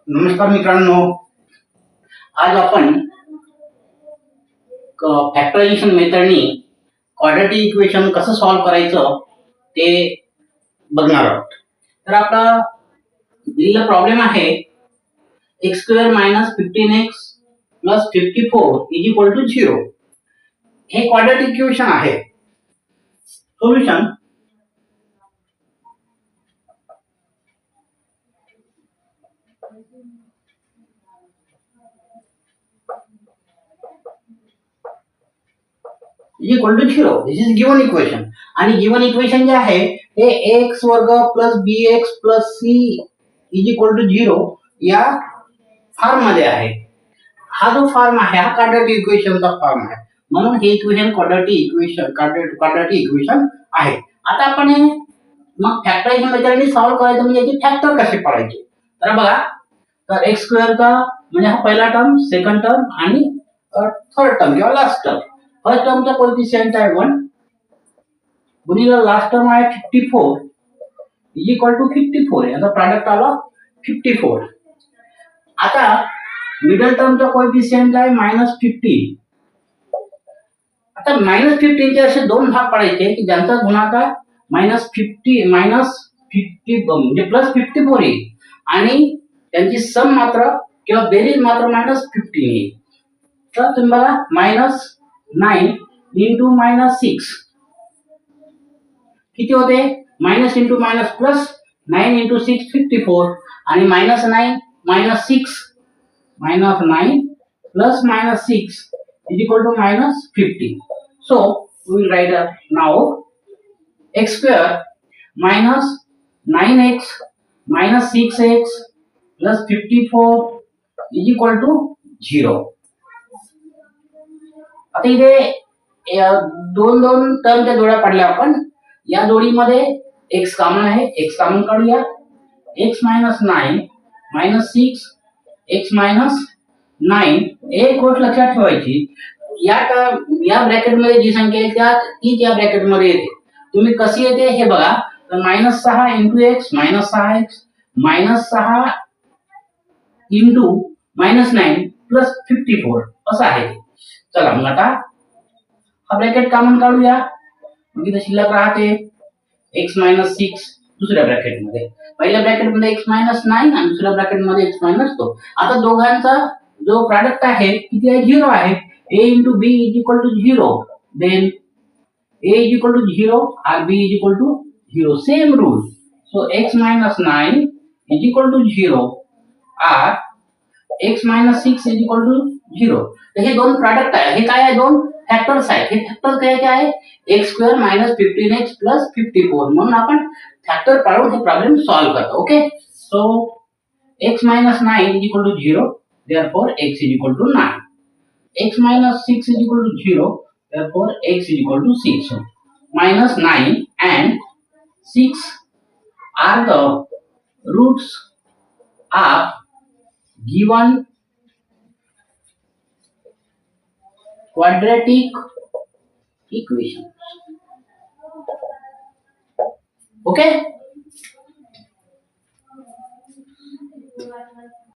नमस्कार मित्रांनो, आज आपण फॅक्टरायझेशन मेथडनी क्वाड्रॅटिक इक्वेशन कसं सॉल्व्ह करायचं ते बघणार आहोत. तर आपला दिलेला प्रॉब्लेम आहे x² - 15x + 54 = 0. हे क्वाड्रॅटिक इक्वेशन आहे. Solution =0. This is given equation. आणि गिवन इक्वेशन जे आहे ते x² + bx + c = 0 या फॉर्म मध्ये आहे. हा जो फॉर्म आहे हा क्वाड्रॅटिक इक्वेशनचा फॉर्म आहे. म्हणून हे इक्वेशन क्वाड्रॅटिक इक्वेशन आहे. आता आपण मग फॅक्टरायझेशन मेथडने सॉल्व्ह करायचं म्हणजे याचे फॅक्टर कसे पाडायचे. तर बघा, तर x² का म्हणजे हा पहिला टर्म, सेकंड टर्म आणि थर्ड टर्म किंवा लास्ट टर्म. फर्स्ट टर्मचा कोएफिशिएंट आहे 1 गुणिले लास्ट टर्म आहे 54 = 54. याचा प्रोडक्ट आला 54. आता मिडल टर्मचा कोएफिशिएंट आहे -15. आता -15 चे असे दोन भाग पाडायचे की ज्यांचा गुणाकार -50 म्हणजे +54 येईल आणि त्यांची सम मात्र किंवा बेरीज मात्र -15 येईल. तर तुम्ही बघा -9 × -6 किती होते? -9 × -9 × 6 54 आणि -9 - 6 -9 + -6 = -50. So we will write now x² - 9x - 6x + 54 = 0. आता इथे दोन टर्मच्या जोड्या पाडल्या आपण. या जोडीमध्ये x कॉमन आहे, x कॉमन काढूया. x - 9 - 6 x - 9. एक गोष्ट लक्षात ठेवायची, या ब्रॅकेट मध्ये जी संख्या आहे तीच या ब्रॅकेट मध्ये येते. तुम्ही कशी येते हे बघा. तर -6 × x -6x -6 × -9 + 54 असं आहे. चला मग आता हा ब्रॅकेट कॉमन काढूया. मग इथे शिल्लक राहते x - 6 दुसऱ्या ब्रॅकेट मध्ये, पहिल्या ब्रॅकेट मध्ये x - 9 आणि दुसऱ्या ब्रॅकेट मध्ये x - 2. आता दोघांचा जो प्रोडक्ट आहे किती आहे? 0 आहे. a × b = 0. then a = 0 or b = 0. same rule. so x - 9 = 0 or x - 6 = 0. तर हे दोन प्रोडक्ट आहे. हे काय आहे? दोन फॅक्टर्स आहेत. हे फॅक्टर काय आहे? x² - 15x + 54. म्हणून आपण फॅक्टर पाडून हे प्रॉब्लेम सॉल्व्ह करतो. Okay. So x - 9 = 0. therefore x = 9. x - 6 = 0. therefore x = 6. -9 and 6 are the roots of given quadratic equation. Okay.